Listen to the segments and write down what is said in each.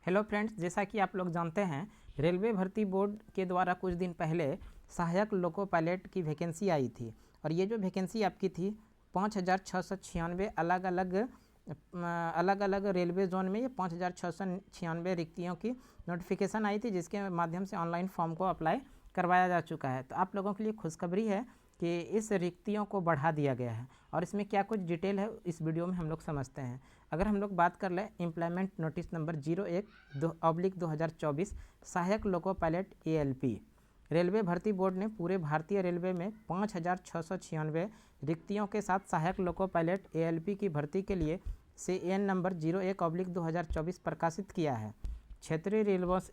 Hello friends, जैसा कि आप लोग जानते हैं रेलवे भर्ती बोर्ड के द्वारा कुछ दिन पहले सहायक लोको पायलट की वैकेंसी आई थी। और ये जो वैकेंसी आपकी थी 5,696 अलग अलग रेलवे जोन में ये 5,696 रिक्तियों की नोटिफिकेशन आई थी, जिसके माध्यम से ऑनलाइन फॉर्म को अप्लाई करवाया जा चुका है। तो आप लोगों के लिए खुशखबरी है कि इस रिक्तियों को बढ़ा दिया गया है और इसमें क्या कुछ डिटेल है इस वीडियो में हम लोग समझते हैं। अगर हम लोग बात कर लें एम्प्लॉयमेंट नोटिस नंबर 01/2024 सहायक लोको पायलट ALP, रेलवे भर्ती बोर्ड ने पूरे भारतीय रेलवे में 5,696 रिक्तियों के साथ सहायक लोको पायलट ALP की भर्ती के लिए CN नंबर 01/2024 प्रकाशित किया है। क्षेत्रीय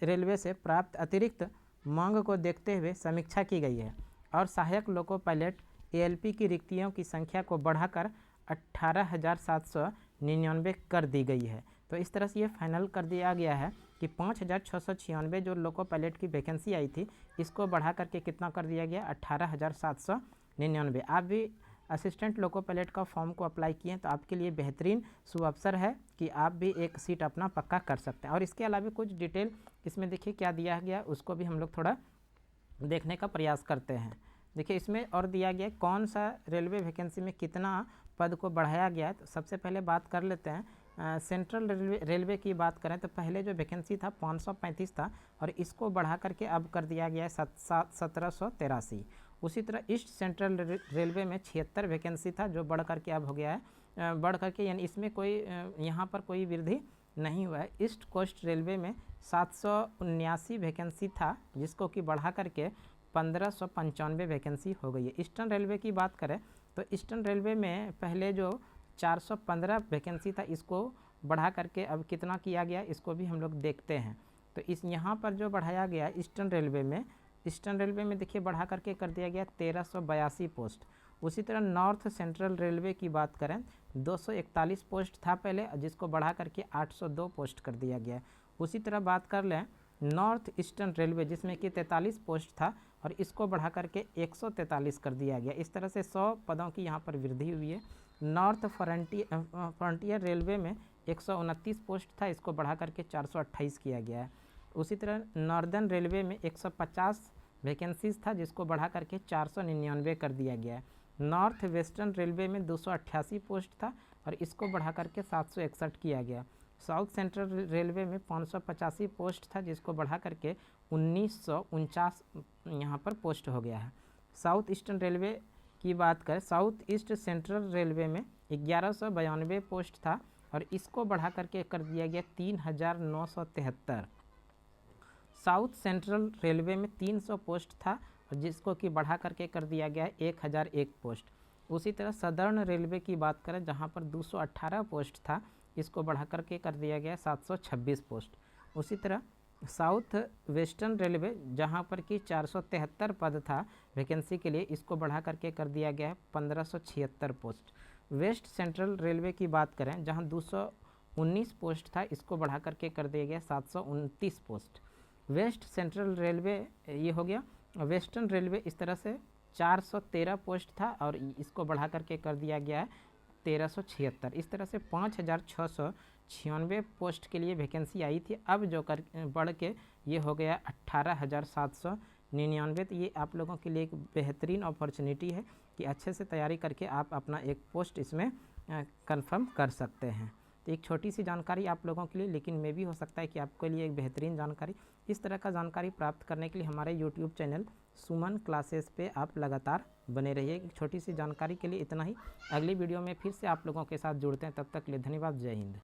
रेलवे से प्राप्त अतिरिक्त मांग को देखते हुए समीक्षा की गई है और सहायक लोको पायलट ALP की रिक्तियों की संख्या को बढ़ाकर 18,799 कर दी गई है। तो इस तरह से ये फाइनल कर दिया गया है कि 5,696 जो लोको पायलट की वैकेंसी आई थी इसको बढ़ा करके कितना कर दिया गया, 18,799। आप भी असिस्टेंट लोको पायलट का फॉर्म को अप्लाई किए तो आपके लिए बेहतरीन शुभ अवसर है कि आप भी एक सीट अपना पक्का कर सकते हैं। और इसके अलावा कुछ डिटेल इसमें देखिए क्या दिया गया, उसको भी हम लोग थोड़ा देखने का प्रयास करते हैं। देखिए इसमें और दिया गया कौन सा रेलवे वैकेंसी में कितना पद को बढ़ाया गया है। तो सबसे पहले बात कर लेते हैं सेंट्रल रेलवे की बात करें तो पहले जो वैकेंसी था 535 था और इसको बढ़ा करके अब कर दिया गया है 1783। उसी तरह ईस्ट सेंट्रल रेलवे में 76 वैकेंसी था जो बढ़ करके अब हो गया है बढ़ करके, यानी इसमें कोई यहाँ पर कोई वृद्धि नहीं हुआ है। ईस्ट कोस्ट रेलवे में 779 वैकेंसी था जिसको कि बढ़ा करके 1595 वैकेंसी हो गई है। ईस्टर्न रेलवे की बात करें तो ईस्टर्न रेलवे में पहले जो 415 वैकेंसी था इसको बढ़ा करके अब कितना किया गया इसको भी हम लोग देखते हैं। तो इस यहाँ पर जो बढ़ाया गया ईस्टर्न रेलवे में देखिए बढ़ा करके कर दिया गया 1382 पोस्ट। उसी तरह नॉर्थ सेंट्रल रेलवे की बात करें 241 पोस्ट था पहले जिसको बढ़ा करके 802 पोस्ट कर दिया गया। उसी तरह बात कर लें नॉर्थ ईस्टर्न रेलवे जिसमें कि 43 पोस्ट था और इसको बढ़ा करके 143 कर दिया गया। इस तरह से 100 पदों की यहाँ पर वृद्धि हुई है। नॉर्थ फ्रंटियर रेलवे में 129 पोस्ट था, इसको बढ़ा करके 428 किया गया है। उसी तरह नॉर्दर्न रेलवे में 150 वैकेंसीज था जिसको बढ़ा करके 499 कर दिया गया है। नॉर्थ वेस्टर्न रेलवे में 288 पोस्ट था और इसको बढ़ा करके 761 किया गया। साउथ सेंट्रल रेलवे में 585 पोस्ट था जिसको बढ़ा करके 1949 यहाँ पर पोस्ट हो गया है। साउथ ईस्टर्न रेलवे की बात करें साउथ ईस्ट सेंट्रल रेलवे में 1192 पोस्ट था और इसको बढ़ा करके कर दिया गया 3,973। साउथ सेंट्रल रेलवे में 300 पोस्ट था और जिसको कि बढ़ा करके कर दिया गया 1,001 पोस्ट। उसी तरह सदर्न रेलवे की बात करें जहाँ पर 218 पोस्ट था इसको बढ़ा करके कर दिया गया 726 पोस्ट। उसी तरह साउथ वेस्टर्न रेलवे जहां पर कि 473 पद था वैकेंसी के लिए इसको बढ़ा करके कर दिया गया है 1576 पोस्ट। वेस्ट सेंट्रल रेलवे की बात करें जहां 219 पोस्ट था इसको बढ़ा करके कर दिया गया 729 पोस्ट। वेस्ट सेंट्रल रेलवे ये हो गया। वेस्टर्न रेलवे इस तरह से 413 पोस्ट था और इसको बढ़ा करके कर दिया गया है 1376। इस तरह से 5,696 पोस्ट के लिए वैकेंसी आई थी, अब जो कर बढ़ के ये हो गया 18,799। तो ये आप लोगों के लिए एक बेहतरीन अपॉर्चुनिटी है कि अच्छे से तैयारी करके आप अपना एक पोस्ट इसमें कंफर्म कर सकते हैं। तो एक छोटी सी जानकारी आप लोगों के लिए, लेकिन मे भी हो सकता है कि आपके लिए एक बेहतरीन जानकारी। इस तरह का जानकारी प्राप्त करने के लिए हमारे YouTube चैनल सुमन क्लासेस पे आप लगातार बने रहिए। एक छोटी सी जानकारी के लिए इतना ही। अगली वीडियो में फिर से आप लोगों के साथ जुड़ते हैं, तब तक के लिए धन्यवाद। जय हिंद।